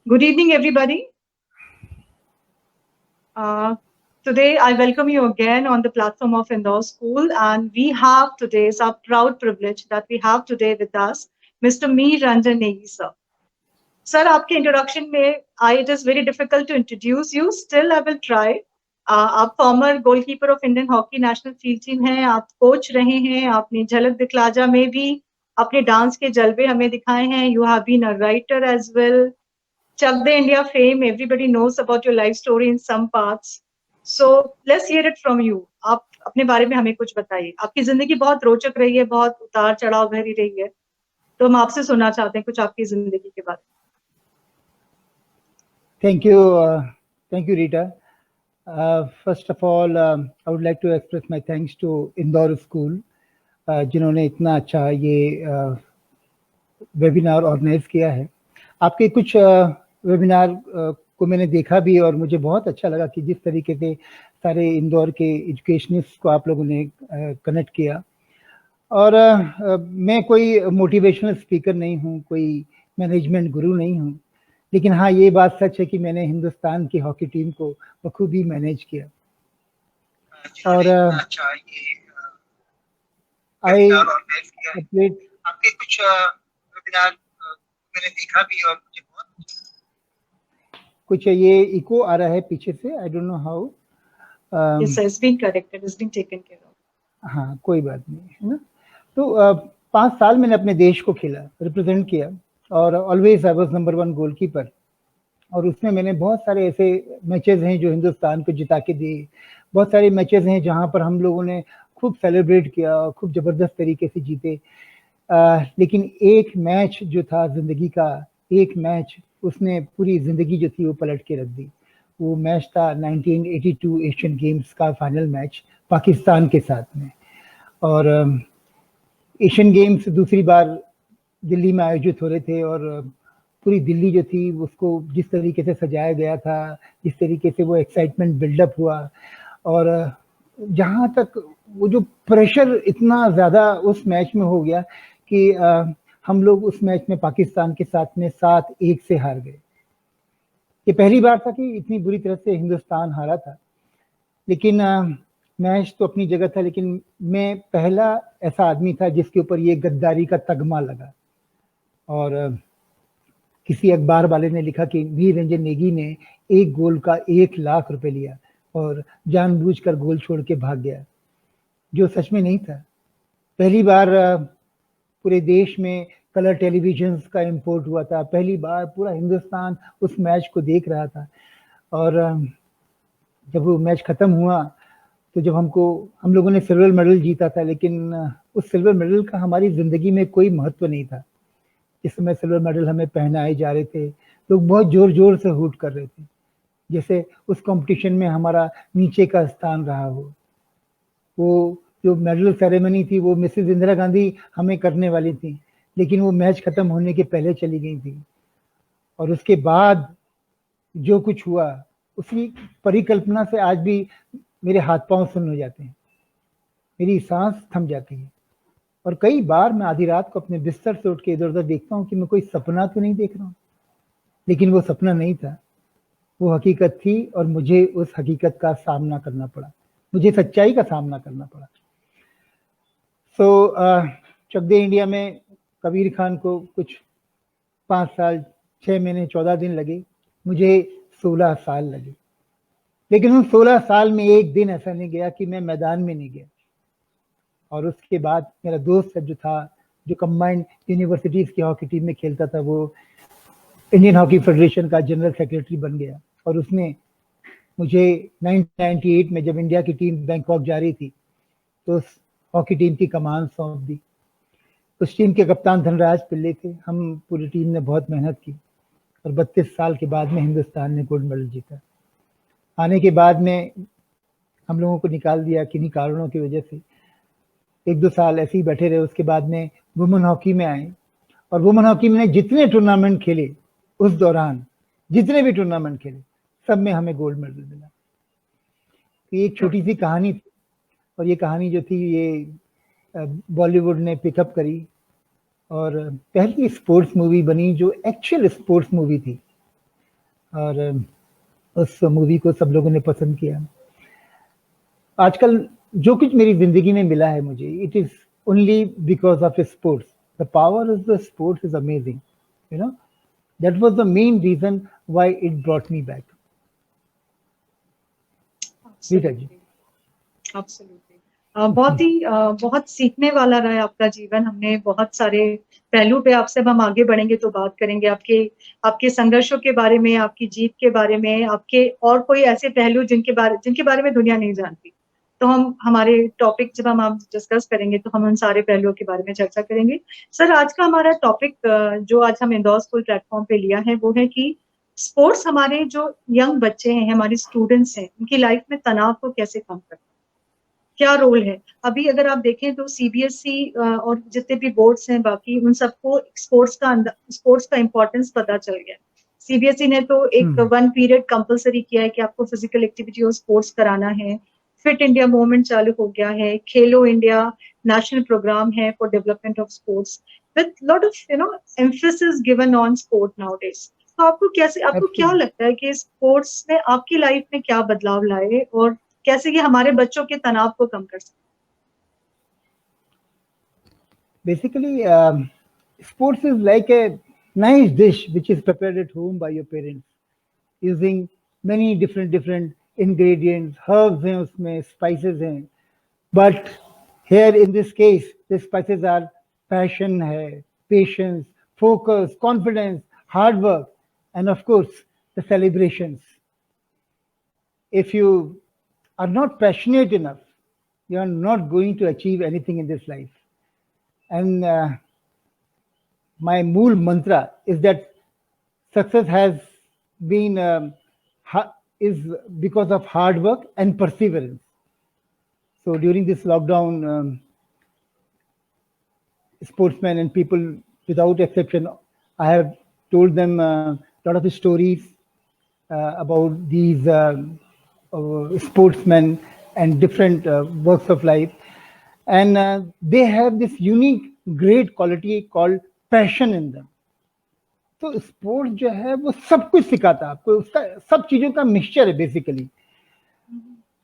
Good evening, everybody. Today, I welcome you again on the platform of Indore School, and we have today, it's our proud privilege that we have today with us Mr. Mir Ranjan Negi, sir. Sir, आपके introduction में, it is very difficult to introduce you. Still, I will try. आप former goalkeeper of Indian Hockey National Field Team हैं, आप coach रहे हैं, आपने झलक दिखलाजा में भी अपने डांस के जलवे हमें दिखाए हैं. You have been a writer as well. Chak De India fame, everybody knows about your life story in some parts. So let's hear it from you. आप अपने बारे में हमें कुछ बताइए. आपकी जिंदगी बहुत रोचक रही है, बहुत उतार चढ़ाव भरी रही है. तो हम आपसे सुनना चाहते हैं कुछ आपकी जिंदगी के बारे में. Thank you, Rita. First of all, I would like to express my thanks to Indore School, जिन्होंने इतना अच्छा ये वेबिनार ऑर्गेनाइज किया है. आपके कुछ वेबिनार को मैंने देखा भी और मुझे बहुत अच्छा लगा कि जिस तरीके से सारे इंदौर के एजुकेशनिस्ट को आप लोगों ने कनेक्ट किया. और मैं कोई मोटिवेशनल स्पीकर नहीं हूँ, कोई मैनेजमेंट गुरु नहीं हूँ, लेकिन हाँ ये बात सच है कि मैंने हिंदुस्तान की हॉकी टीम को बखूबी मैनेज किया. और आपके कुछ वेबिनार मैंने देखा भी और मुझे बहुत कुछ ये इको आ रहा है पीछे से. I don't know how. Yes, sir, it's been corrected, it's been taken care of. हाँ कोई बात नहीं है ना. तो 5 साल मैंने अपने देश को खेला, रिप्रेजेंट किया और always I was number 1 goalkeeper. और उसमें मैंने बहुत सारे ऐसे मैचेस हैं जो हिंदुस्तान को जिता के दिए. बहुत सारे मैचेस हैं जहां पर हम लोगों ने खूब सेलिब्रेट किया और खूब जबरदस्त तरीके से जीते. लेकिन एक मैच जो था जिंदगी का, एक मैच उसने पूरी जिंदगी जो थी वो पलट के रख दी. वो मैच था 1982 एशियन गेम्स का फाइनल मैच पाकिस्तान के साथ में. और एशियन गेम्स दूसरी बार दिल्ली में आयोजित हो रहे थे और पूरी दिल्ली जो थी उसको जिस तरीके से सजाया गया था, जिस तरीके से वो एक्साइटमेंट बिल्डअप हुआ, और जहां तक वो जो प्रेशर इतना ज़्यादा उस मैच में हो गया कि हम लोग उस मैच में पाकिस्तान के साथ में 7-1 से हार गए. ये पहली बार था कि इतनी बुरी तरह से हिंदुस्तान हारा था. लेकिन मैच तो अपनी जगह था, लेकिन मैं पहला ऐसा आदमी था जिसके ऊपर ये गद्दारी का तगमा लगा. और किसी अखबार वाले ने लिखा कि मीर रंजन नेगी ने एक गोल का 1 लाख रुपए लिया और जानबूझकर गोल छोड़ के भाग गया, जो सच में नहीं था. पहली बार पूरे देश में कलर टेलीविजन का इंपोर्ट हुआ था. पहली बार पूरा हिंदुस्तान उस मैच को देख रहा था. और जब वो मैच खत्म हुआ तो जब हम लोगों ने सिल्वर मेडल जीता था, लेकिन उस सिल्वर मेडल का हमारी जिंदगी में कोई महत्व नहीं था. इस समय सिल्वर मेडल हमें पहनाए जा रहे थे, लोग बहुत जोर जोर से हूट कर रहे थे, जैसे उस कंपटीशन में हमारा नीचे का स्थान रहा हो. वो जो मेडल सेरेमनी थी वो मिसेस इंदिरा गांधी हमें करने वाली थी, लेकिन वो मैच खत्म होने के पहले चली गई थी. और उसके बाद जो कुछ हुआ उसकी परिकल्पना से आज भी मेरे हाथ पांव सुन्न हो जाते हैं, मेरी सांस थम जाती है. और कई बार मैं आधी रात को अपने बिस्तर से उठ के इधर उधर देखता हूँ कि मैं कोई सपना तो नहीं देख रहा हूँ. लेकिन वो सपना नहीं था, वो हकीकत थी और मुझे उस हकीकत का सामना करना पड़ा, मुझे सच्चाई का सामना करना पड़ा. सो चक दे इंडिया में कबीर खान को कुछ 5 साल 6 महीने 14 दिन लगे, मुझे 16 साल लगे. लेकिन उन 16 साल में एक दिन ऐसा नहीं गया कि मैं मैदान में नहीं गया. और उसके बाद मेरा दोस्त जो था, जो कंबाइंड यूनिवर्सिटीज की हॉकी टीम में खेलता था, वो इंडियन हॉकी फेडरेशन का जनरल सेक्रेटरी बन गया. और उसने मुझे 1998 में जब इंडिया की टीम बैंकॉक जा रही थी तो उस हॉकी टीम की कमान सौंप दी. उस टीम के कप्तान धनराज पिल्ले थे. हम पूरी टीम ने बहुत मेहनत की और 32 साल के बाद में हिंदुस्तान ने गोल्ड मेडल जीता. आने के बाद में हम लोगों को निकाल दिया किन्हीं कारणों की वजह से. 1-2 साल ऐसे ही बैठे रहे. उसके बाद में वुमेन हॉकी में आए और वुमेन हॉकी में जितने टूर्नामेंट खेले उस दौरान, जितने भी टूर्नामेंट खेले, सब में हमें गोल्ड मेडल मिला. तो एक छोटी सी कहानी थी और ये कहानी जो थी ये बॉलीवुड ने पिकअप करी और पहली स्पोर्ट्स मूवी बनी जो एक्चुअल स्पोर्ट्स मूवी थी. और उस मूवी को सब लोगों ने पसंद किया। आजकल जो कुछ मेरी जिंदगी में मिला है मुझे, it is only because of sports. The power of the sports is amazing, you know, that was the main reason why it brought me back. Rita ji. Absolutely. बहुत सीखने वाला रहा है आपका जीवन। हमने बहुत सारे पहलू पे आपसे, अब हम आगे बढ़ेंगे तो बात करेंगे आपके आपके संघर्षों के बारे में, आपकी जीत के बारे में, आपके और कोई ऐसे पहलू जिनके बारे में दुनिया नहीं जानती। तो हम हमारे टॉपिक जब हम आप डिस्कस करेंगे तो हम उन सारे पहलुओं के बारे में चर्चा करेंगे। सर, आज का हमारा टॉपिक जो आज हम इंदौर स्कूल प्लेटफॉर्म पे लिया है वो है कि स्पोर्ट्स हमारे जो यंग बच्चे हैं, हमारे स्टूडेंट्स हैं, उनकी लाइफ में तनाव को कैसे कम करते हैं, क्या रोल है। अभी अगर आप देखें तो सीबीएसई और जितने भी बोर्ड्स हैं बाकी, उन सबको स्पोर्ट्स का इंपॉर्टेंस पता चल गया। सीबीएसई ने तो एक 1 पीरियड कंपलसरी किया है कि आपको फिजिकल एक्टिविटी और स्पोर्ट्स कराना है। फिट इंडिया मूवमेंट चालू हो गया है। खेलो इंडिया नेशनल प्रोग्राम है for development of sports with lot of emphasis given on sport nowadays. तो आपको क्या लगता है कि स्पोर्ट्स ने आपकी लाइफ में क्या बदलाव लाए और कैसे ये हमारे बच्चों के तनाव को कम कर सकते? Basically, sports is like a nice dish which is prepared at home by your parents using many different ingredients, herbs हैं उसमें, spices हैं. But here in this case, the spices are passion है, patience, focus, confidence, hard work, and of course the celebrations. If you are not passionate enough, you are not going to achieve anything in this life. And my mool mantra is that success has been is because of hard work and perseverance. So during this lockdown, sportsmen and people without exception, I have told them a lot of stories about these sportsmen and different works of life. And they have this unique great quality called passion in them. तो sports जो है वो सब कुछ सिखाता है आपको, उसका सब चीजों का मिक्सचर है basically.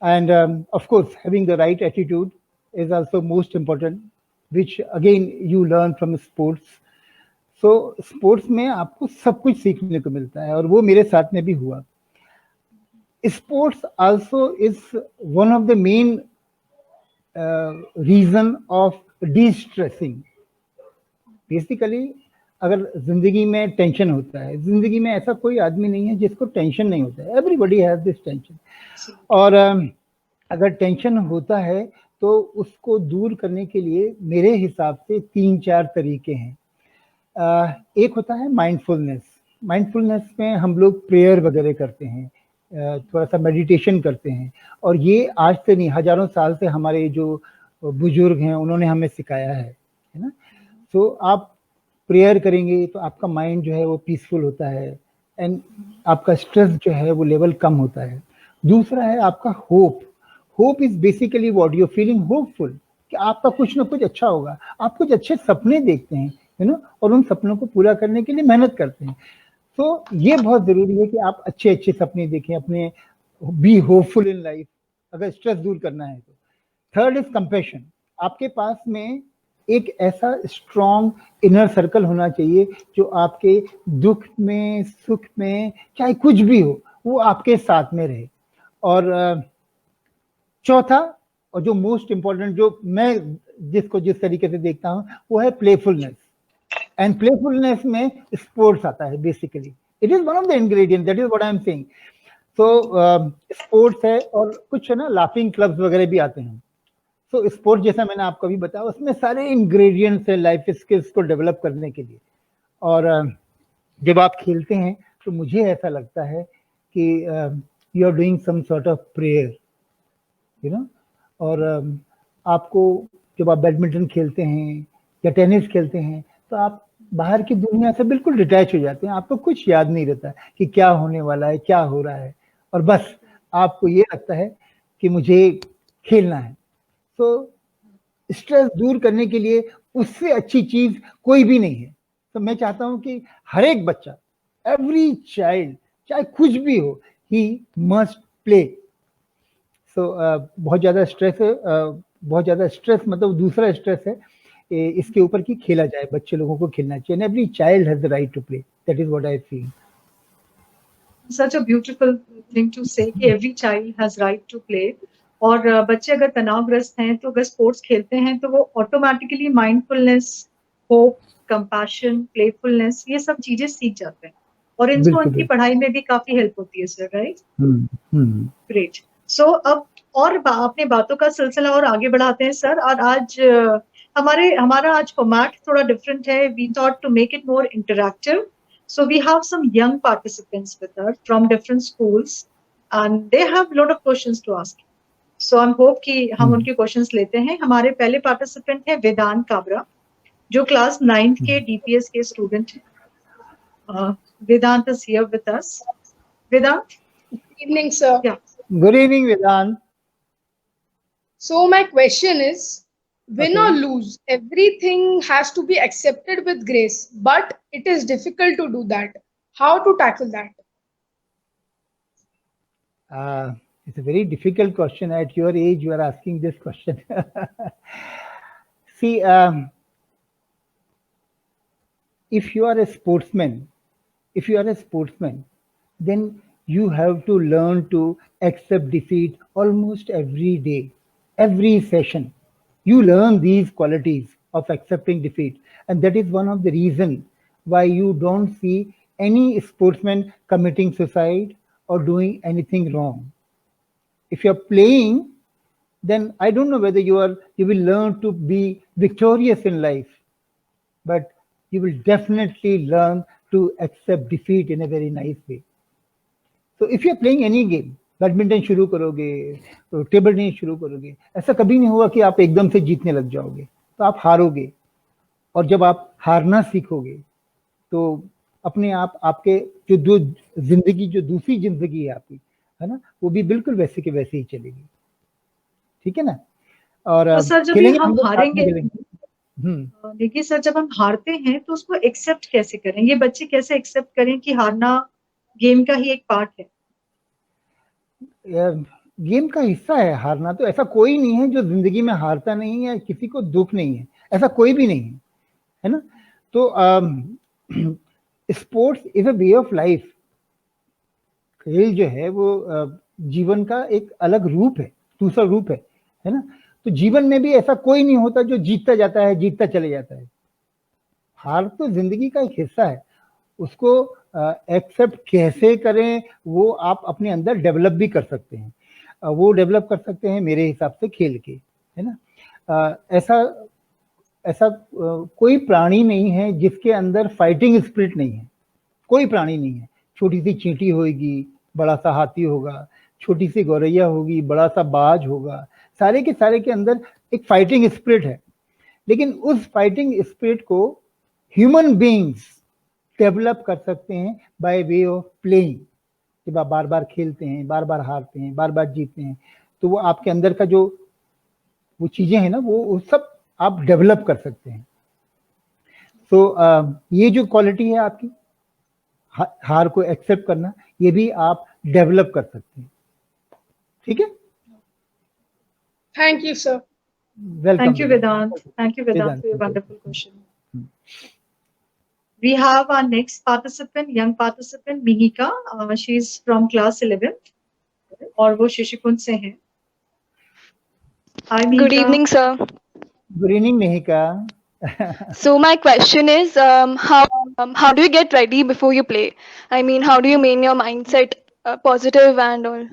End of course having the right attitude is also most important, which again you learn from sports. So sports में आपको सब कुछ सीखने को मिलता है और वो मेरे साथ में भी हुआ. Sports also is one of the main reason of distressing. Basically अगर जिंदगी में टेंशन होता है, जिंदगी में ऐसा कोई आदमी नहीं है जिसको टेंशन नहीं होता है. Everybody has this tension. और अगर टेंशन होता है तो उसको दूर करने के लिए मेरे हिसाब से 3-4 तरीके हैं. एक होता है माइंडफुलनेस. माइंडफुलनेस में हम लोग प्रेयर वगैरह करते हैं, थोड़ा सा मेडिटेशन करते हैं. और ये आज से नहीं, हजारों साल से हमारे जो बुजुर्ग हैं उन्होंने हमें सिखाया है ना. तो आप प्रेयर करेंगे तो आपका माइंड जो है वो पीसफुल होता है एंड आपका स्ट्रेस जो है वो लेवल कम होता है. दूसरा है आपका hope. Hope is basically what you feeling hopeful कि आपका कुछ ना कुछ अच्छा होगा. आप कुछ अच्छे सपने देखते हैं, यू नो, और उन सपनों को पूरा करने के लिए मेहनत करते हैं. तो ये बहुत जरूरी है कि आप अच्छे अच्छे सपने देखें, अपने बी होपफुल इन लाइफ अगर स्ट्रेस दूर करना है तो. Third is compassion. आपके पास में एक ऐसा स्ट्रॉन्ग इनर सर्कल होना चाहिए जो आपके दुख में, सुख में, चाहे कुछ भी हो, वो आपके साथ में रहे. और चौथा और जो मोस्ट इंपॉर्टेंट, जो मैं जिसको जिस तरीके से देखता हूँ, वो है प्लेफुलनेस. एंड प्लेफुलनेस में स्पोर्ट्स आता है. Basically it is one of the ingredient, that is what I am saying. तो स्पोर्ट्स है और कुछ है ना, लाफिंग क्लब्स वगैरह भी आते हैं. तो स्पोर्ट्स जैसा मैंने आपको अभी बताया, उसमें सारे इंग्रेडिएंट्स हैं लाइफ स्किल्स को डेवलप करने के लिए. और जब आप खेलते हैं तो मुझे ऐसा लगता है कि you are doing some sort of prayer, you know. और आपको जब आप बैडमिंटन खेलते हैं या टेनिस खेलते हैं तो आप बाहर की दुनिया से बिल्कुल डिटैच हो जाते हैं. आपको कुछ याद नहीं रहता कि क्या होने वाला है, क्या हो रहा है, और बस आपको ये लगता है कि मुझे खेलना है. तो स्ट्रेस दूर करने के लिए उससे अच्छी चीज कोई भी नहीं है. तो मैं चाहता हूं कि हर एक बच्चा, एवरी चाइल्ड, चाहे कुछ भी हो, ही मस्ट प्ले. सो बहुत ज़्यादा स्ट्रेस है, बहुत ज़्यादा स्ट्रेस मतलब दूसरा स्ट्रेस है इसके ऊपर कि खेला जाए, बच्चे लोगों को खेलना चाहिए. Every child has the right to play. That is what I feel. Such a beautiful thing to say कि every child has right to play. और बच्चे अगर तनावग्रस्त हैं तो अगर स्पोर्ट्स खेलते हैं तो वो automatically mindfulness, hope, compassion, playfulness ये सब चीजें सीख जाते हैं और इनको बिल्कुल, उनकी पढ़ाई में भी काफी हेल्प होती है सर, राइट? ग्रेट. सो अब और अपने बातों का सिलसिला और आगे बढ़ाते हैं सर. और आज हमारा आज फॉर्मेट थोड़ा डिफरेंट है. We thought to make it more interactive. So we have some young participants with us from different schools and they have a lot of questions to ask. So I'm hope कि हम उनके questions लेते हैं. हमारे पहले participant है वेदांत काबरा जो class 9th के DPS के student हैं. Vedant is here with us. Vedant? Good evening, sir. Yeah. Good evening, Vedant. So my question is, win Okay. or lose, everything has to be accepted with grace, but it is difficult to do that. How to tackle that? It's a very difficult question. At your age, you are asking this question. See, if you are a sportsman, then you have to learn to accept defeat almost every day, every session. You learn these qualities of accepting defeat, and that is one of the reasons why you don't see any sportsman committing suicide or doing anything wrong. If you're playing, then I don't know whether you will learn to be victorious in life, but you will definitely learn to accept defeat in a very nice way. So if you're playing any game, badminton शुरू करोगे, table tennis शुरू करोगे, ऐसा कभी नहीं होगा कि आप एकदम से जीतने लग जाओगे, तो आप हारोगे. और जब आप हारना सीखोगे तो अपने आप आपके जो दूसरी जिंदगी है आपकी, है ना, वो भी बिल्कुल वैसे के वैसे ही चलेगी. ठीक है ना. और तो सर जब हम हारेंगे, देखिए सर जब हम हारते हैं तो उसको एक्सेप्ट कैसे करें? ये बच्चे कैसे एक्सेप्ट करें कि हारना गेम का ही एक पार्ट है? गेम का हिस्सा है हारना. तो ऐसा कोई नहीं है जो जिंदगी में हारता नहीं है, किसी को दुख नहीं है, ऐसा कोई भी नहीं है, है ना. तो sports is a way of life. खेल जो है वो जीवन का एक अलग रूप है, दूसरा रूप है ना. तो जीवन में भी ऐसा कोई नहीं होता जो जीतता जाता है, जीतता चले जाता है. हार तो जिंदगी का एक हिस्सा है. उसको एक्सेप्ट कैसे करें वो आप अपने अंदर डेवलप भी कर सकते हैं. वो डेवलप कर सकते हैं मेरे हिसाब से खेल के, है ना. ऐसा कोई प्राणी नहीं है जिसके अंदर फाइटिंग स्पिरिट नहीं है. कोई प्राणी नहीं है. छोटी सी चींटी होगी, बड़ा सा हाथी होगा, छोटी सी गौरैया होगी, बड़ा सा बाज होगा, सारे के अंदर एक फाइटिंग स्पिरिट है. लेकिन उस फाइटिंग स्पिरिट को ह्यूमन बीइंग्स डेवलप कर सकते हैं बाय वे ऑफ प्लेइंग. जब आप बार बार खेलते हैं, बार बार हारते हैं, बार बार जीतते हैं, तो वो आपके अंदर का जो वो चीजें हैं ना, वो सब आप डेवलप कर सकते हैं. तो ये जो क्वालिटी है आपकी, हार को एक्सेप्ट करना, ये भी आप डेवलप कर सकते हैं. ठीक है. Thank you, sir. Welcome. Thank you, Vedant. Thank you, Vedant, for your wonderful question. We have our next participant, young participant, Mihika. She is from class 11th और वो शिशुकुंज से हैं. Hi, Mihika. Good evening, sir. Good evening, Mihika. So my question is, how do you get ready before you play? I mean, how do you maintain your mindset positive and all?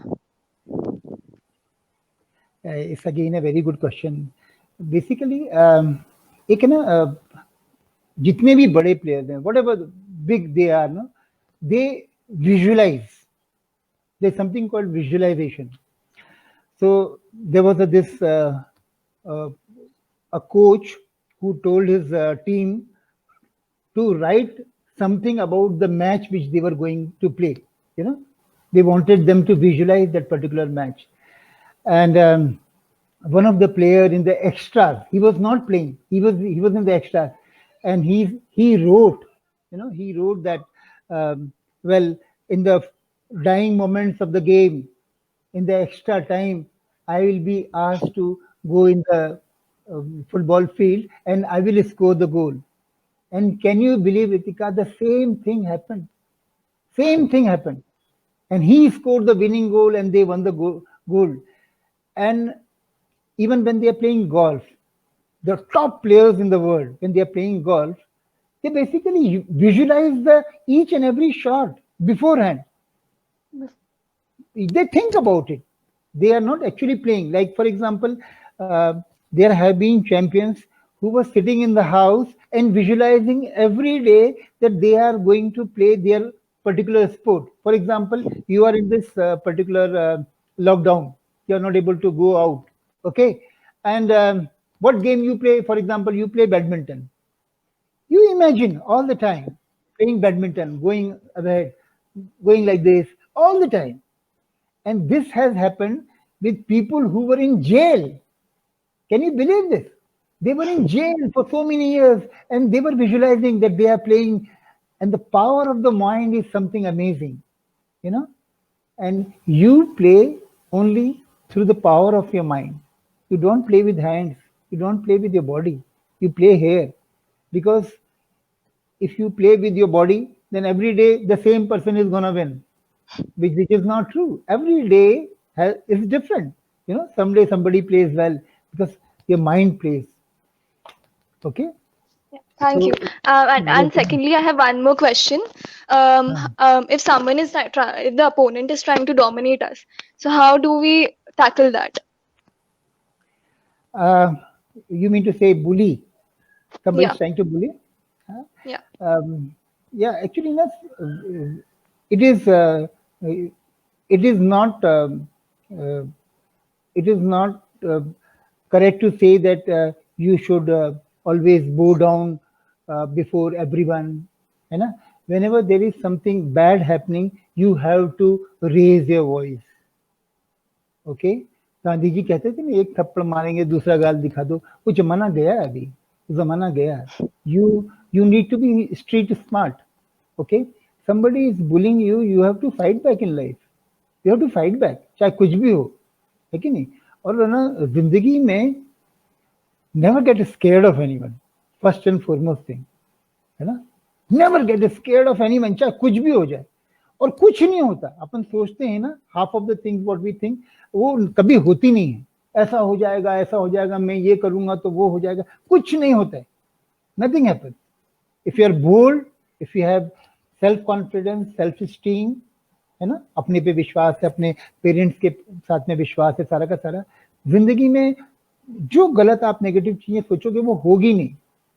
It's again a very good question. Basically, एक है ना, जितने भी बड़े players हैं, whatever big they are, no, they visualize. There's something called visualization. So there was a coach who told his team to write something about the match which they were going to play. You know, they wanted them to visualize that particular match. And one of the player in the extras, he was not playing. He was in the extras, and he wrote, you know, he wrote that well, in the dying moments of the game, in the extra time, I will be asked to go in the football field and I will score the goal. And can you believe, Ritika, the same thing happened. Same thing happened. And he scored the winning goal and they won the goal. And even when they are playing golf, the top players in the world, when they are playing golf, they basically visualize the each and every shot beforehand. They think about it. They are not actually playing. Like, for example, there have been champions who were sitting in the house and visualizing every day that they are going to play their particular sport. For example, you are in this particular lockdown. You are not able to go out. Okay. And what game you play? For example, you play badminton. You imagine all the time playing badminton, going ahead, going like this all the time. And this has happened with people who were in jail. Can you believe this? They were in jail for so many years and they were visualizing that they are playing. And the power of the mind is something amazing, you know. And you play only through the power of your mind. You don't play with hands, you don't play with your body, you play here. Because if you play with your body, then every day the same person is gonna win, which is not true. Every day is different. You know, someday somebody plays well because your mind plays. Okay. Thank So, you. And secondly, I have one more question. If someone is if the opponent is trying to dominate us, so how do we tackle that? you mean to say bully? Somebody Yeah. is trying to bully? Huh? Yeah. Yeah, actually, it is it is not uh, it is not correct to say that you should always bow down before everyone. You know, whenever there is something bad happening, you have to raise your voice. Okay, Gandhi ji कहते थे ना, एक थप्पड़ मारेंगे दूसरा गाल दिखा दो, वो जमाना गया है, अभी जमाना गया है. You need to be street smart. Okay, somebody is bullying you, you have to fight back in life. You have to fight back, चाहे कुछ भी हो, है कि नहीं. और ना जिंदगी में never get scared of anyone, first and foremost thing, है ना. Never get scared of anyone, चाहे कुछ भी हो जाए. और कुछ नहीं होता. अपन सोचते हैं ना, half of the things what we think, वो कभी होती नहीं है. ऐसा हो जाएगा, ऐसा हो जाएगा, मैं ये करूंगा तो वो हो जाएगा. कुछ नहीं होता है. Nothing happen. If you are bold, if you have self confidence, self esteem, है ना, अपने पे विश्वास है, अपने पेरेंट्स के साथ में विश्वास है, सारा का सारा, जिंदगी में जो गलत आप नेगेटिव चीजें सोचोगे वो होगी नहीं.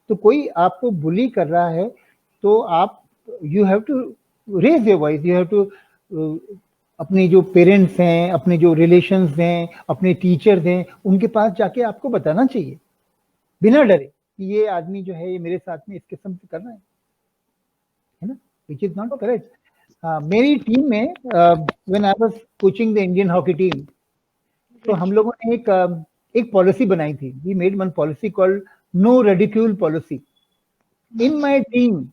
तो कोई आपको बुली कर रहा है तो आप, you have to raise your voice, you have to, अपने जो पेरेंट्स हैं, अपने जो रिलेशंस हैं, अपने टीचर्स हैं, उनके पास जाके आपको बताना चाहिए बिना डरे कि ये आदमी जो है ये मेरे साथ में इस किस्म से कर रहा है ना, विच इज नॉट करेक्ट. मेरी टीम में when I was coaching the Indian hockey team, तो हम लोगों ने एक पॉलिसी बनाई थी. We made one policy called no ridicule policy. In my team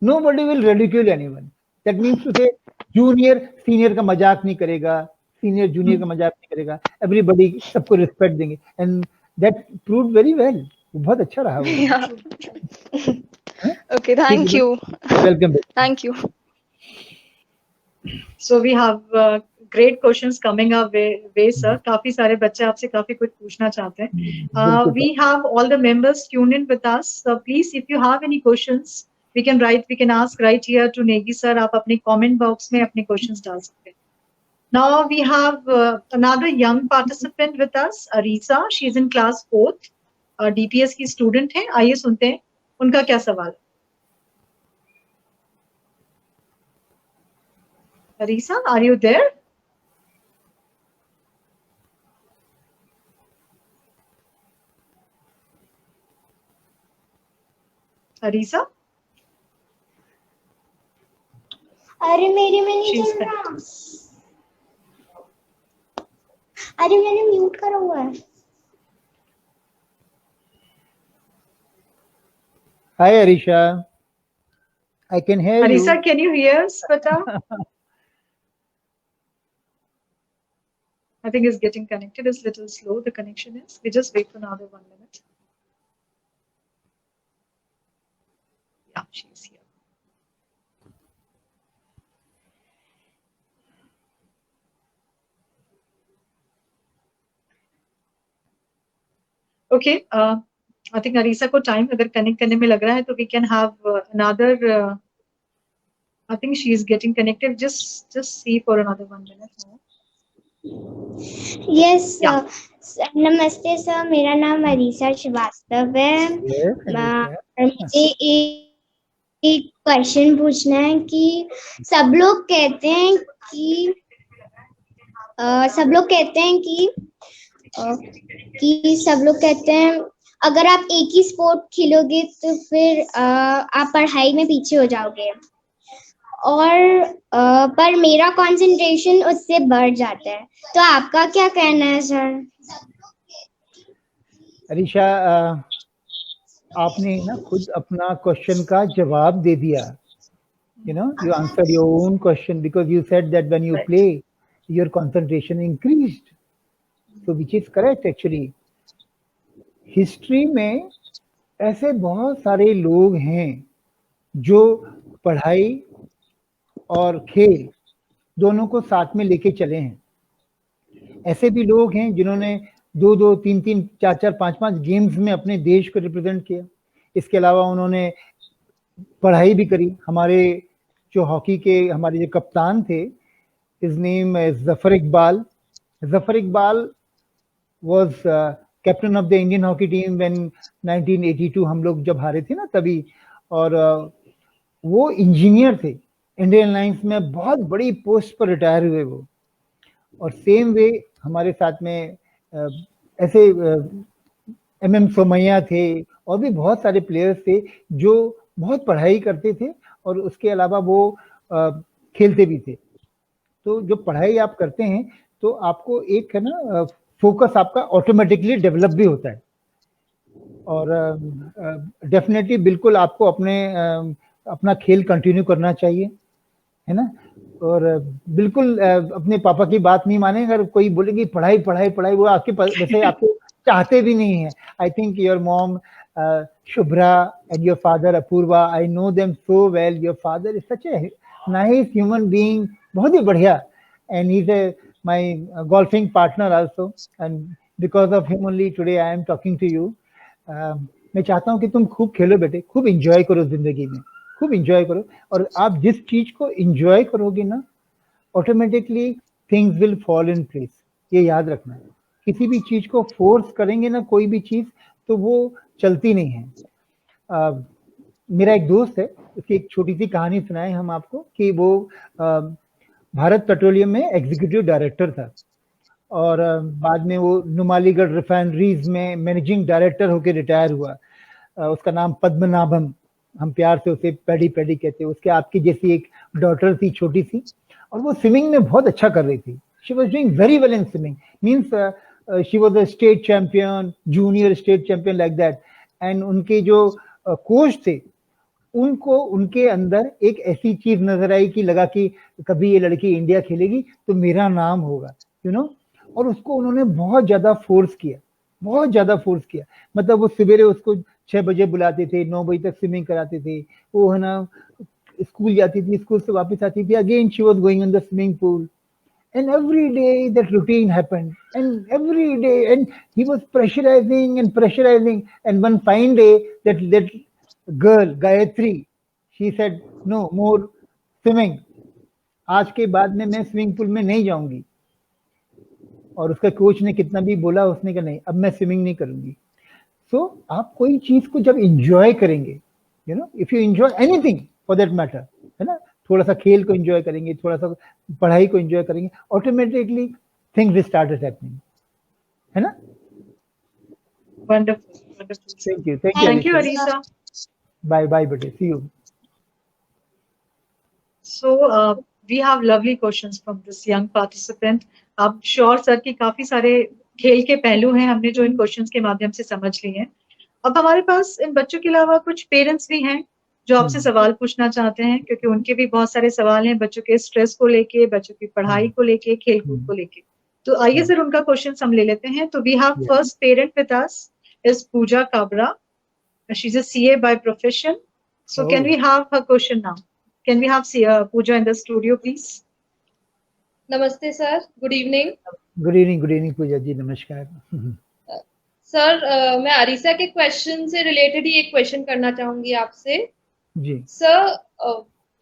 nobody will ridicule anyone. That means to say, junior senior का मजाक नहीं करेगा, सीनियर जूनियर का मजाक नहीं करेगा, एवरीबॉडी सबको रिस्पेक्ट देंगे. And that proved very well. बहुत अच्छा रहा वो. Okay, thank you. Welcome. Thank you. So we have great questions coming our way, sir. काफी सारे बच्चे आपसे काफी कुछ पूछना चाहते हैं. We have all the members tuned in with us. So please, if you have any questions, we can ask right here to Negi sir. आप अपने comment box में अपने questions डाल सकते हैं. Now we have another young participant with us, Arisa. She is in class 4th. DPS की student है. आइए सुनते हैं उनका क्या सवाल. Arisa, are you there? Arisa? अरे मेरे में नहीं She's चल रहा. अरे मैंने म्यूट करा हुआ है. Hi Arisha, I can hear Arisa, you. can you hear us, beta? I think it's getting connected. It's little slow. The connection is. We just wait for another 1 minute. Yeah, she's here. Okay. I think Arisa को time अगर connect करने में लग रहा है तो we can have another. I think she is getting connected. Just see for another 1 minute more. Yes, Yeah. नमस्ते sir, मेरा नाम अरीसा श्रीवास्तव है। मुझे एक क्वेश्चन पूछना है कि सब लोग कहते हैं कि अगर आप एक ही स्पोर्ट खेलोगे तो फिर आप पढ़ाई में पीछे हो जाओगे, और पर मेरा कंसंट्रेशन उससे बढ़ जाता है। तो आपका क्या कहना है सर? अरीशा, आपने ना खुद अपना क्वेश्चन का जवाब दे दिया. You know, you answered your own question because you said that when you play, your concentration increased. So which is correct actually. History में ऐसे बहुत सारे लोग हैं जो पढ़ाई और खेल दोनों को साथ में लेके चले हैं. ऐसे भी लोग हैं जिन्होंने 2-2, 3-3, 4-4, 5-5 गेम्स में अपने देश को रिप्रेजेंट किया. इसके अलावा उन्होंने पढ़ाई भी करी. हमारे जो हॉकी के हमारे जो कप्तान थे, his name is Zafar Iqbal. Zafar Iqbal was captain of the Indian hockey team when 1982 हम लोग जब हारे थे ना तभी. और वो इंजीनियर थे. इंडियन एयरलाइंस में बहुत बड़ी पोस्ट पर रिटायर हुए वो. और सेम वे हमारे साथ में ऐसे MM सोमैया थे और भी बहुत सारे प्लेयर्स थे जो बहुत पढ़ाई करते थे और उसके अलावा वो खेलते भी थे. तो जो पढ़ाई आप करते हैं तो आपको एक है ना फोकस आपका ऑटोमेटिकली डेवलप भी होता है. और डेफिनेटली बिल्कुल आपको अपना खेल कंटिन्यू करना चाहिए, है ना. और बिल्कुल अपने पापा की बात नहीं माने. अगर कोई बोलेगी पढ़ाई पढ़ाई पढ़ाई, वो आपके वैसे आपको चाहते भी नहीं है. I think your mom Shubhra and your father Apurva, I know them so well. Your father is such a nice human being, बहुत ही बढ़िया. And he is my golfing partner also, and because of him only today I am talking to you. मैं चाहता हूँ कि तुम खूब खेलो बेटे, खूब इंजॉय करो जिंदगी में, खूब इंजॉय करो. और आप जिस चीज को इंजॉय करोगे ना, automatically things will fall in place. ये याद रखना है. किसी भी चीज को फोर्स करेंगे ना, कोई भी चीज, तो वो चलती नहीं है. मेरा एक दोस्त है, उसकी एक छोटी सी कहानी सुनाए हम आपको कि वो भारत पेट्रोलियम में एग्जीक्यूटिव डायरेक्टर था और बाद में वो नुमालीगढ़ रिफाइनरीज में मैनेजिंग डायरेक्टर होकर रिटायर हुआ. उसका नाम पद्मनाभम, हम प्यार से उसे पैडी पैडी कहते हैं. उसके आपकी जैसी एक डॉटर थी छोटी सी, और वो स्विमिंग में बहुत अच्छा कर रही थी. She was doing very well in swimming, means she was a state champion, junior state champion like that. And उनके जो कोच थे, उनको उनके अंदर एक ऐसी चीज नजर आई कि लगा कि कभी ये लड़की इंडिया खेलेगी तो मेरा नाम होगा, यू नो. और उसको उन्होंने बहुत ज्यादा फोर्स किया, बहुत ज्यादा फोर्स किया. मतलब वो सवेरे उसको 6 बजे बुलाते थे, 9 बजे तक स्विमिंग कराते थे. वो है ना स्कूल जाती थी, स्कूल से वापस आती थी, again she was going in the swimming pool. And every day that routine happened, and every day, and he was pressurizing and pressurizing. And one fine day, that girl Gayatri, she said no more swimming. आज के बाद में मैं swimming pool में नहीं जाऊंगी. और उसका कोच ने कितना भी बोला, उसने कहा नहीं, अब मैं स्विमिंग नहीं करूंगी. सो आप कोई चीज को जब इंजॉय करेंगे, you know, if you enjoy anything for that matter, है ना, थोड़ा सा खेल को एंजॉय करेंगे, थोड़ा सा पढ़ाई को एंजॉय करेंगे, automatically things will start happening, है ना. Wonderful, wonderful. Thank you Arisa. Bye bete, see you. So we have lovely questions from this young participant. अब श्योर सर की काफी सारे खेल के पहलू हैं, हमने जो इन क्वेश्चंस के माध्यम से समझ लिए हैं. अब हमारे पास इन बच्चों के अलावा कुछ पेरेंट्स भी हैं जो आपसे सवाल पूछना चाहते हैं, क्योंकि उनके भी बहुत सारे सवाल हैं बच्चों के स्ट्रेस को लेके, बच्चों की पढ़ाई को लेके, खेलकूद को लेके. तो आइए सर उनका क्वेश्चन हम ले लेते हैं. तो we have Yeah. First parent with us is Pooja Kabra. She's a CA by profession. So can Oh. we have her question now? Can we have Pooja in the studio, please? नमस्ते sir, good evening good evening Pooja ji, नमस्कार. Sir. मैं अरीसा के question से related ही एक question करना चाहूंगी आपसे. जी sir,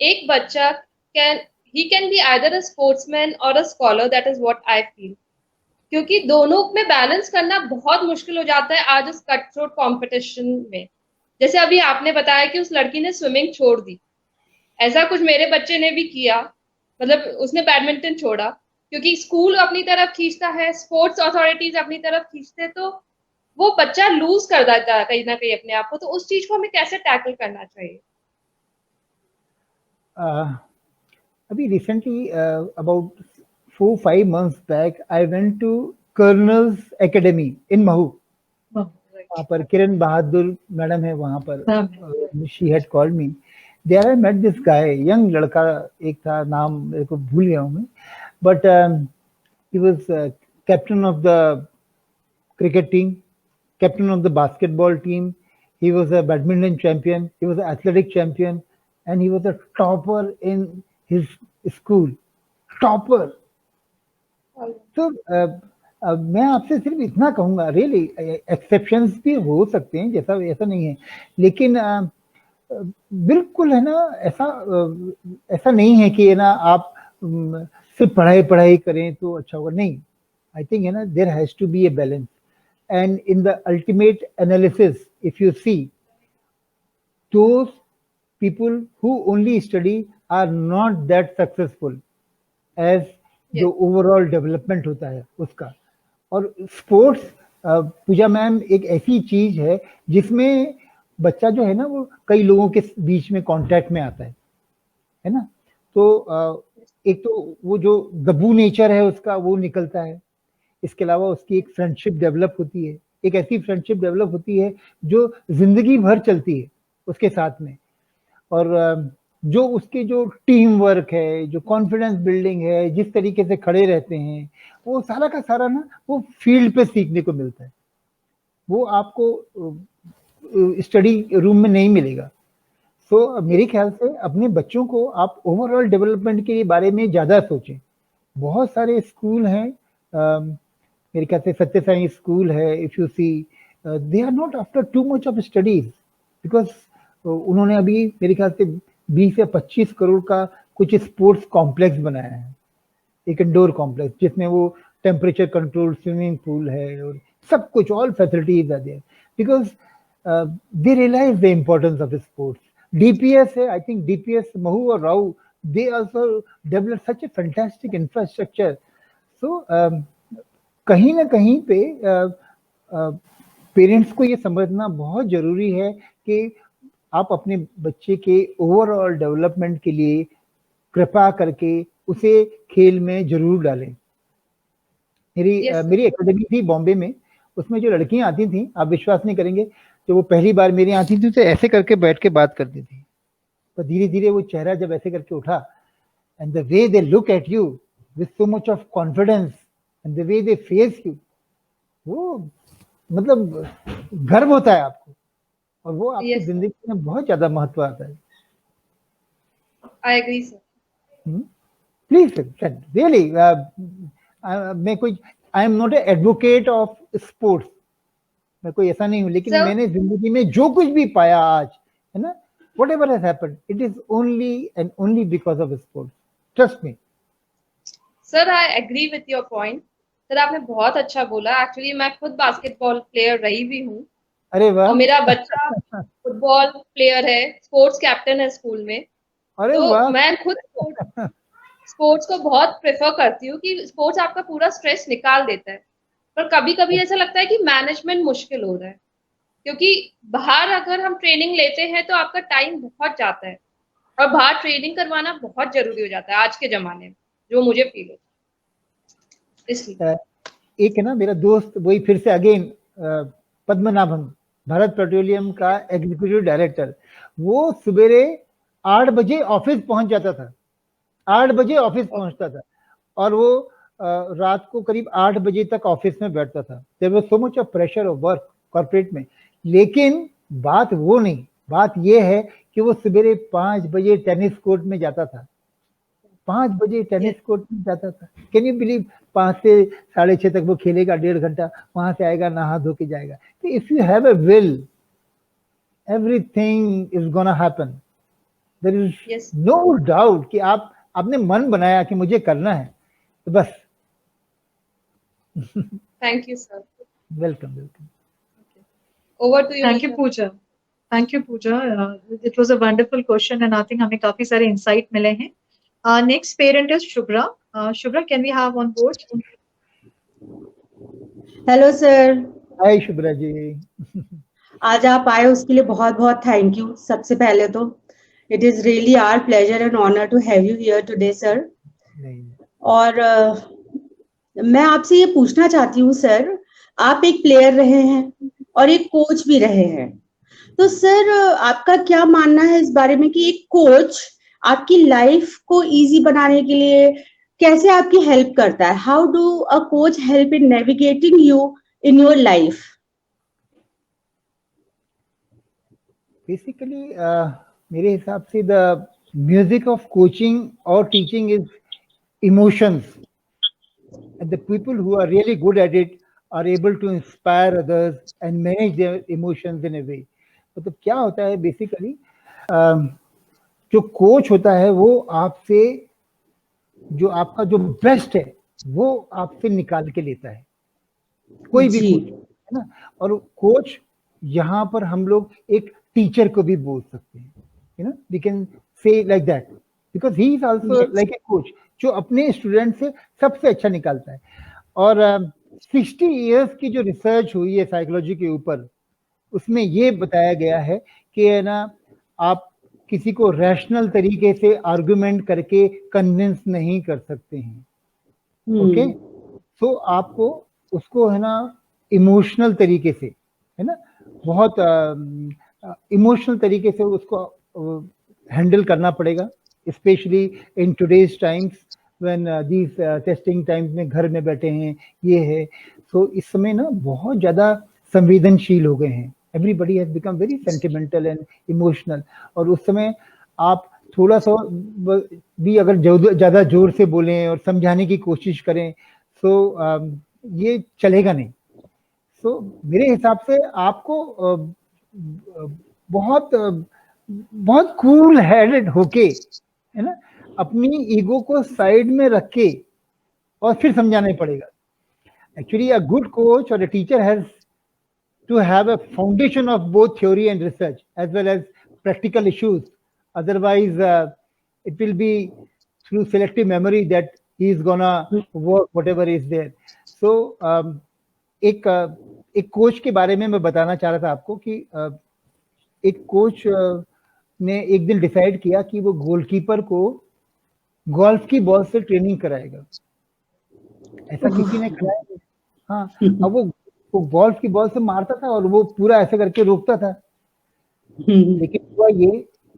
एक बच्चा can be either a sportsman और a scholar, that is what I feel. क्योंकि दोनों में बैलेंस करना बहुत मुश्किल हो जाता है आज इस कट थ्रोट कॉम्पिटिशन में. जैसे अभी आपने बताया कि उस लड़की ने स्विमिंग छोड़ दी, ऐसा कुछ मेरे बच्चे ने भी किया. मतलब उसने बैडमिंटन छोड़ा क्योंकि स्कूल अपनी तरफ खींचता है, स्पोर्ट्स अथॉरिटीज अपनी तरफ खींचते हैं, तो वो बच्चा लूज कर देता है कहीं ना कहीं अपने आप को. तो उस चीज को हमें कैसे टैकल करना चाहिए? अभी recently about 4-5 months back I went to Colonel's Academy in Mahu. वहाँ पर किरण बहादुर मैडम है वहाँ पर. She had called me. There I met this guy, young लड़का एक था, नाम मेरे को भूल गया हूँ मैं, but he was captain of the cricket team, captain of the basketball team. He was a badminton champion. He was an athletic champion, and he was a topper in his school. Topper. तो मैं आपसे सिर्फ इतना कहूँगा, really exceptions भी हो सकते हैं, जैसा ऐसा नहीं है, लेकिन बिल्कुल है ना, ऐसा नहीं है कि है ना आप सिर्फ पढ़ाई करें तो अच्छा होगा. नहीं, आई थिंक है ना, there has to be a balance. And in the ultimate analysis if you see, those people who only study are not that successful as जो ओवरऑल डेवलपमेंट होता है उसका. और स्पोर्ट्स, पूजा मैम, एक ऐसी चीज है जिसमें बच्चा जो है ना वो कई लोगों के बीच में कांटेक्ट में आता है ना. तो एक तो वो जो दबू नेचर है उसका वो निकलता है. इसके अलावा उसकी एक फ्रेंडशिप डेवलप होती है, एक ऐसी फ्रेंडशिप डेवलप होती है जो जिंदगी भर चलती है उसके साथ में. और जो उसके जो टीम वर्क है, जो कॉन्फिडेंस बिल्डिंग है, जिस तरीके से खड़े रहते हैं, वो सारा का सारा ना वो फील्ड पे सीखने को मिलता है. वो आपको स्टडी रूम में नहीं मिलेगा. सो मेरे ख्याल से अपने बच्चों को आप ओवरऑल डेवलपमेंट के बारे में ज़्यादा सोचें. बहुत सारे स्कूल हैं, मेरे ख्याल से सत्य साई स्कूल है, if you see, they are not after too much of studies, because उन्होंने अभी मेरे ख्याल से 20 या 25 करोड़ का कुछ स्पोर्ट्स कॉम्प्लेक्स बनाया है, एक इंडोर कॉम्प्लेक्स, जिसमें वो टेम्परेचर कंट्रोल स्विमिंग पूल है और सब कुछ, all facilities are there, because they realize the importance of sports. DPS है, I think DPS महू और Rao, they also develop such a fantastic infrastructure. So कहीं ना कहीं पे पेरेंट्स को ये समझना बहुत जरूरी है कि आप अपने बच्चे के ओवरऑल डेवलपमेंट के लिए कृपा करके उसे खेल में जरूर डालें. मेरी एकेडमी थी बॉम्बे में, उसमें जो लड़कियां आती थी, आप विश्वास नहीं करेंगे, जो वो पहली बार मेरे यहाँ आती थी तो ऐसे करके बैठ के बात करती थी, पर धीरे धीरे वो चेहरा जब ऐसे करके उठा, and the way they look at you with so much of confidence and the way they face you, वो मतलब गर्व होता है आपको, और वो आपकी जिंदगी में बहुत ज्यादा महत्व आता है. I agree sir. Please really, मैं कोई, I am not a advocate of sports, मैं कोई ऐसा नहीं हूँ, लेकिन मैंने जिंदगी में जो कुछ भी पाया आज, है ना, whatever has happened, it is only and only because of sports. Trust me. Sir, I agree with your point. Sir, आपने बहुत अच्छा बोला. एक्चुअली मैं खुद बास्केटबॉल प्लेयर रही भी हूँ. अरे वाह. और मेरा बच्चा फुटबॉल प्लेयर है, स्पोर्ट्स कैप्टन है स्कूल में. अरे तो वाह. मैं खुद स्पोर्ट्स को बहुत प्रेफर करती हूँ कि स्पोर्ट्स आपका पूरा स्ट्रेस निकाल देता है. पर कभी कभी ऐसा लगता है कि मैनेजमेंट मुश्किल हो रहा है, क्योंकि बाहर अगर हम ट्रेनिंग लेते हैं तो आपका टाइम बहुत जाता है, और बाहर ट्रेनिंग करवाना बहुत जरूरी हो जाता है आज के जमाने में, जो मुझे फील होता है. इसलिए एक है ना मेरा दोस्त, वही फिर से अगेन पद्मनाभन, भारत पेट्रोलियम का एग्जीक्यूटिव डायरेक्टर, वो सवेरे 8 बजे ऑफिस पहुंच जाता था, 8 बजे ऑफिस पहुंचता था, और वो रात को करीब 8 बजे तक ऑफिस में बैठता था। There was so much of pressure of work corporate में, लेकिन बात वो नहीं, बात ये है कि वो सवेरे 5 बजे टेनिस कोर्ट में जाता था, 5 बजे टेनिस कोर्ट में जाता था। Can you believe? 5 से 6:30 तक वो खेलेगा, 1.5 घंटा, वहां से आएगा, नहा धो के जाएगा। तो if you have a will, everything is gonna happen. There is no doubt कि आपने मन बनाया कि मुझे करना है, तो बस। Thank you, sir. Welcome welcome. Over to you. Thank you, Nisha. Pooja. Thank you, Pooja. It was a wonderful question, and I think हमें काफी सारे insight मिले हैं. Next parent is Shubhra. Shubhra, can we have on board? Hello sir, hi Shubhra ji. आज आप आए उसके लिए बहुत बहुत थैंक यू। सबसे पहले तो it is really our pleasure and honour to have you here today sir. और मैं आपसे ये पूछना चाहती हूँ सर, आप एक प्लेयर रहे हैं और एक कोच भी रहे हैं, तो सर आपका क्या मानना है इस बारे में कि एक कोच आपकी लाइफ को इजी बनाने के लिए कैसे आपकी हेल्प करता है? How do a coach help in navigating you in your life? Basically मेरे हिसाब से द म्यूजिक ऑफ कोचिंग और teaching is emotions, and the people who are really good at it are able to inspire others and manage their emotions in a way. मतलब क्या होता है basically, जो coach होता है वो आपसे जो आपका जो बेस्ट है वो आपसे निकाल के लेता है, कोई भी कोच, है ना। और कोच यहाँ पर हम लोग एक टीचर को भी बोल सकते हैं, you know, we can say like that, because he is also like a coach जो अपने स्टूडेंट से सबसे अच्छा निकालता है। और 60 इयर्स की जो रिसर्च हुई है साइकोलॉजी के ऊपर, उसमें ये बताया गया है कि है ना, आप किसी को रैशनल तरीके से आर्गुमेंट करके कन्विंस नहीं कर सकते हैं, ओके। तो आपको उसको है ना इमोशनल तरीके से, है ना, बहुत इमोशनल तरीके से उसको हैंडल करना पड़ेगा, specially in today's times when these testing times में घर में बैठे हैं, ये है। तो इस समय ना बहुत ज्यादा संवेदनशील हो गए हैं, everybody has become very sentimental and emotional. और उस समय आप थोड़ा सा भी अगर ज्यादा जोर से बोलें और समझाने की कोशिश करें तो ये चलेगा नहीं। तो मेरे हिसाब से आपको बहुत बहुत कूल हेडेड होके, है ना, अपनी ईगो को साइड में रख के और फिर समझाना पड़ेगा। एक्चुअली अ गुड कोच और a teacher has to have a foundation of both theory and research as well as practical issues. Otherwise, it will be through selective memory that he is gonna work whatever is there. So, एक coach के बारे में मैं बताना चाह रहा था आपको कि एक कोच ने एक दिन डिसाइड किया कि वो गोलकीपर को गोल्फ की बॉल से ट्रेनिंग कराएगा। ऐसा किसी ने कराया नहीं। हाँ, अब वो गोल्फ की बॉल से मारता था और वो पूरा ऐसे करके रोकता था, लेकिन हुआ ये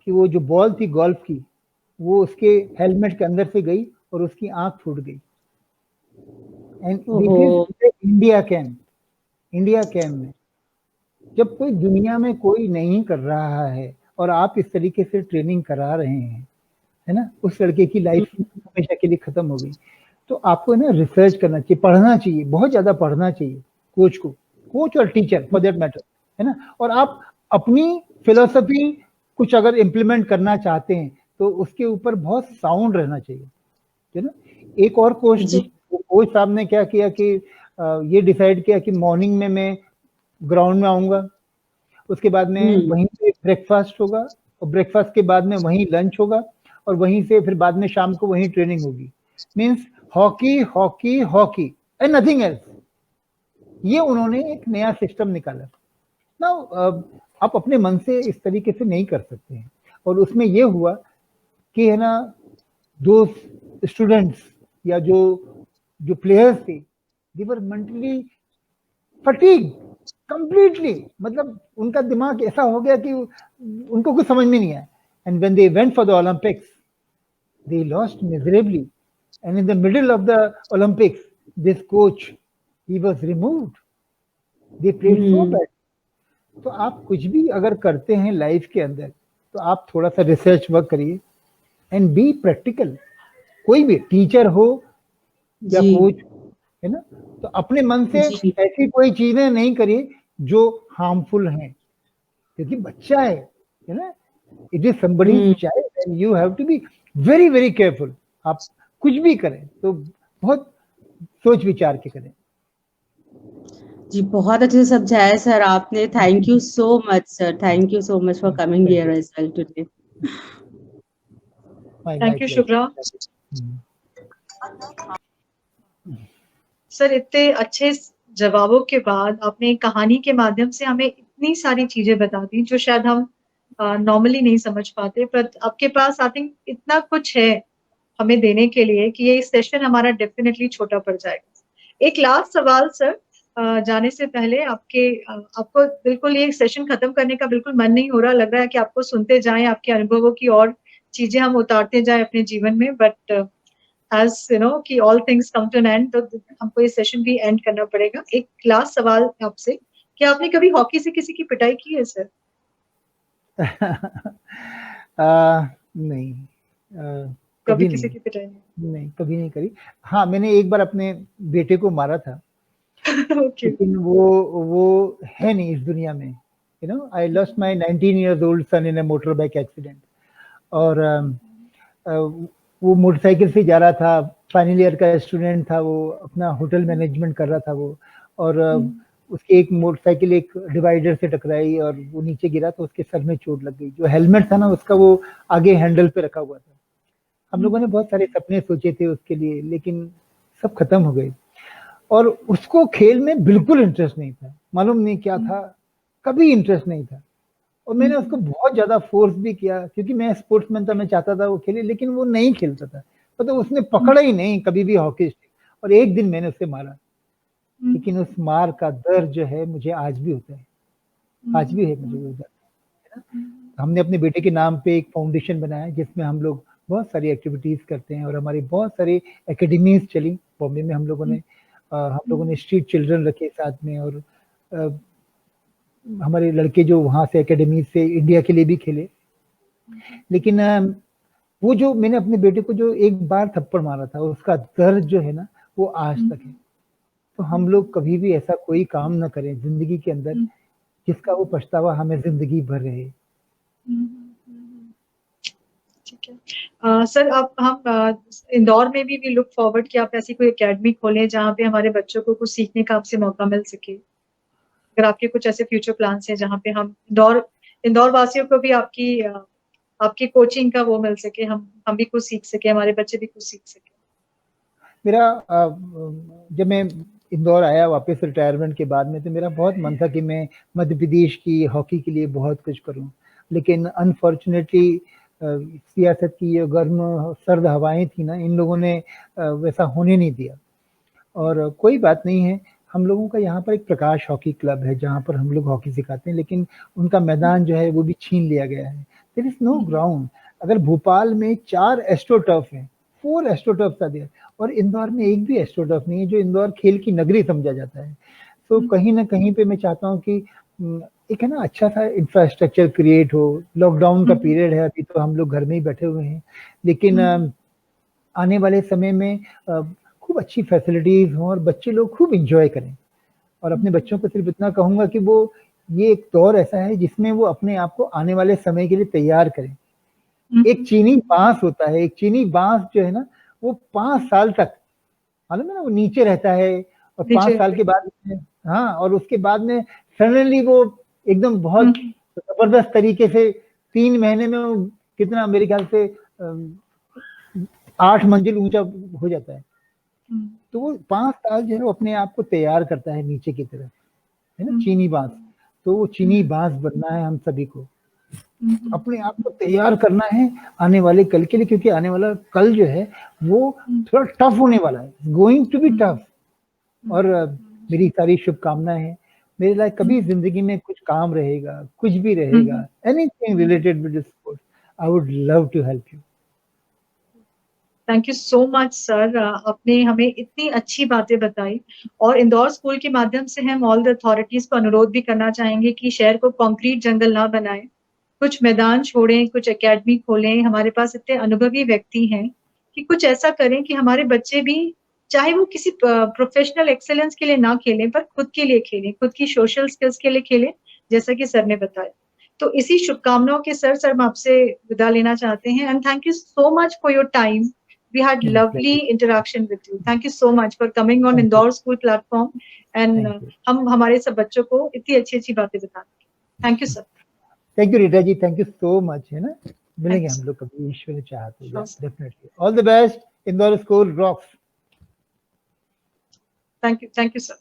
कि वो जो बॉल थी गोल्फ की वो उसके हेलमेट के अंदर से गई और उसकी आंख फूट गई। एंड इंडिया कैम में जब कोई दुनिया में कोई नहीं कर रहा है और आप इस तरीके से ट्रेनिंग करा रहे हैं, है ना, उस लड़के की लाइफ हमेशा के लिए खत्म हो गई। तो आपको ना रिसर्च करना चाहिए, पढ़ना चाहिए, बहुत ज्यादा पढ़ना चाहिए कोच को, कोच और टीचर फॉर दैट मैटर, है ना। और आप अपनी फिलोसफी कुछ अगर इम्प्लीमेंट करना चाहते हैं तो उसके ऊपर बहुत साउंड रहना चाहिए, है ना। एक और कोच साहब ने क्या किया कि ये डिसाइड किया कि मॉर्निंग में मैं ग्राउंड में आऊंगा, उसके बाद में वहीं पे ब्रेकफास्ट होगा और ब्रेकफास्ट के बाद में वहीं लंच होगा और वहीं से फिर बाद में शाम को वहीं ट्रेनिंग होगी। Means hockey hockey hockey and nothing else. ये उन्होंने एक नया सिस्टम निकाला ना। आप अपने मन से इस तरीके से नहीं कर सकते हैं। और उसमें ये हुआ कि है ना, दो स्टूडेंट्स या जो प्लेयर्स थे, दे वर मेंटली फटीग कंप्लीटली, मतलब उनका दिमाग ऐसा हो गया कि उनको कुछ समझ में नहीं आया। And when they went for the Olympics they lost miserably. and in the middle of the Olympics, this coach, he was removed. They played so bad. तो आप कुछ भी अगर करते हैं लाइफ के अंदर, तो आप थोड़ा सा रिसर्च वर्क करिए एंड बी प्रैक्टिकल. कोई भी टीचर हो या जी कोच, है ना, तो अपने मन से जी ऐसी कोई चीजें नहीं करिए जो हार्मफुल हैं, क्योंकि बच्चा है ना, it is somebody's child and you have to be very very careful. आप कुछ भी करें तो बहुत सोच विचार के करें. जी, बहुत अच्छे से समझाया सर आपने. Thank you so much sir. Thank you so much for coming here as well today. Thank you Shubhra. Sir, इतने अच्छे जवाबों के बाद आपने एक कहानी के माध्यम से हमें इतनी सारी चीजें बता दी जो शायद हम नॉर्मली नहीं समझ पाते, पर आपके पास आई थिंक इतना कुछ है हमें देने के लिए कि ये सेशन हमारा डेफिनेटली छोटा पड़ जाएगा. एक लास्ट सवाल सर, जाने से पहले आपको बिल्कुल ये सेशन खत्म करने का बिल्कुल मन नहीं हो रहा, लग रहा है कि आपको सुनते जाएं, आपके अनुभवों की और चीजें हम उतारते जाएं अपने जीवन में, बट एज यू नो कि all things come to an end, तो हमको ये सेशन भी एंड करना पड़ेगा. एक लास्ट सवाल आपसे, कि आपने कभी हॉकी से किसी की पिटाई की है सर? नहीं, कभी किसी की पिटाई नहीं, कभी नहीं करी. हाँ, मैंने एक बार अपने बेटे को मारा था. Okay. लेकिन वो है नहीं इस दुनिया में. You know, I lost my 19 years old son in a motorbike accident. और वो मोटरसाइकिल से जा रहा था, फाइनल ईयर का स्टूडेंट था, वो अपना होटल मैनेजमेंट कर रहा था वो, और उसकी एक मोटरसाइकिल एक डिवाइडर से टकराई और वो नीचे गिरा तो उसके सर में चोट लग गई. जो हेलमेट था ना उसका, वो आगे हैंडल पे रखा हुआ था. हम लोगों ने बहुत सारे सपने सोचे थे उसके लिए, लेकिन सब खत्म हो गए. और उसको खेल में बिल्कुल इंटरेस्ट नहीं था, मालूम नहीं क्या था, कभी इंटरेस्ट नहीं था. और मैंने उसको बहुत ज्यादा फोर्स भी किया, क्योंकि मैं स्पोर्ट्समैन था, मैं चाहता था वो खेले, लेकिन वो नहीं खेलता था. तो उसने पकड़ा ही नहीं कभी भी हॉकी स्टिक. और एक दिन मैंने उससे मारा, लेकिन उस मार का दर्द जो है मुझे आज भी होता है, आज भी है मुझे वो दर्द. हमने अपने बेटे के नाम पे एक फाउंडेशन बनाया जिसमें हम लोग बहुत सारी एक्टिविटीज करते हैं, और हमारी बहुत सारी एकेडमीज चली बॉम्बे में. हम लोगों ने स्ट्रीट चिल्ड्रन रखे साथ में, और हमारे लड़के जो वहां से एकेडमी से इंडिया के लिए भी खेले. लेकिन वो जो मैंने अपने बेटे को जो एक बार थप्पड़ मारा था, उसका दर्द जो है ना, वो आज तक है. तो हम लोग कभी भी ऐसा कोई काम ना करें जिंदगी के अंदर जिसका वो पछतावा हमें जिंदगी भर रहे. ठीक है सर, अब हम इंदौर में भी लुक फॉरवर्ड कि आप ऐसी कोई एकेडमी खोलें जहाँ पे हमारे बच्चों को कुछ सीखने का आपसे मौका मिल सके. अगर आपके कुछ ऐसे फ्यूचर प्लान्स हैं जहाँ पे हम इंदौर वासियों को भी आपकी कोचिंग का वो मिल सके, हम भी कुछ सीख सके, हमारे बच्चे भी कुछ सीख सके. मेरा जब मैं इंदौर आया वापस रिटायरमेंट के बाद में, तो मेरा बहुत मन था कि मैं मध्य प्रदेश की हॉकी के लिए बहुत कुछ करूं. लेकिन अनफॉर्चुनेटली सियासत की ये गर्म सर्द हवाएं थी ना, इन लोगों ने वैसा होने नहीं दिया. और कोई बात नहीं है, हम लोगों का यहाँ पर एक प्रकाश हॉकी क्लब है जहाँ पर हम लोग हॉकी सिखाते हैं, लेकिन उनका मैदान जो है वो भी छीन लिया गया है. There is no ground. अगर भोपाल में 4 एस्ट्रोटर्फ हैं, 4 एस्ट्रोटर्फ था देयर, और इंदौर में एक भी एस्ट्रोटर्फ नहीं है, जो इंदौर खेल की नगरी समझा जाता है. तो कहीं ना कहीं पे मैं चाहता हूँ कि एक है ना अच्छा सा इंफ्रास्ट्रक्चर क्रिएट हो. लॉकडाउन का पीरियड है, अभी तो हम लोग घर में ही बैठे हुए हैं, लेकिन आने वाले समय में खूब अच्छी फैसिलिटीज हों और बच्चे लोग खूब एंजॉय करें. और अपने बच्चों को सिर्फ इतना कहूंगा कि वो ये एक दौर ऐसा है जिसमें वो अपने आप को आने वाले समय के लिए तैयार करें. एक चीनी बांस होता है, एक चीनी बांस जो है ना, वो 5 साल तक, मालूम है ना, वो नीचे रहता है, और 5 साल के बाद, हाँ, और उसके बाद में सडनली वो एकदम बहुत जबरदस्त तरीके से 3 महीने में वो कितना, मेरे ख्याल से 8 मंजिल ऊंचा हो जाता है. तो वो 5 साल जो है वो अपने आप को तैयार करता है नीचे की तरफ, है ना, चीनी बांस. तो वो चीनी बांस बनना है हम सभी को, अपने आप को तैयार करना है आने वाले कल के लिए, क्योंकि आने वाला कल जो है वो थोड़ा टफ होने वाला है, गोइंग टू बी टफ. और मेरी सारी शुभकामनाएं हैं. मेरे लाइक कभी जिंदगी में कुछ काम रहेगा, कुछ भी रहेगा, anything related with sports, I would love to help you. Thank you so much sir, आपने हमें इतनी अच्छी बातें बताई। और इंदौर स्कूल के माध्यम से हम ऑल द अथॉरिटीज को अनुरोध भी करना चाहेंगे कि शहर को कंक्रीट जंगल ना बनाएं, कुछ मैदान छोड़ें, कुछ एकेडमी खोलें। हमारे पास इतने अनुभवी व्यक्ति हैं कि कुछ ऐसा करें कि हमारे बच्चे भी, चाहे वो किसी प्रोफेशनल एक्सेलेंस के लिए ना खेलें, पर खुद के लिए खेलें, खुद की सोशल स्किल्स के लिए खेलें, जैसा कि सर ने बताया। तो इसी शुभकामनाओं के सर हम आपसे विदा लेना चाहते हैं। And thank you so much for your time. We had lovely interaction with you. Thank you so much for coming on Indore School platform and हम हमारे सब बच्चों को इतनी अच्छी बातें बताने। Thank you sir. Thank you Rita ji, thank you so much, है ना। मिलेंगे हम लोग कभी, ईश्वर ने चाहा तो। Definitely all the best, Indore school rocks. Thank you sir.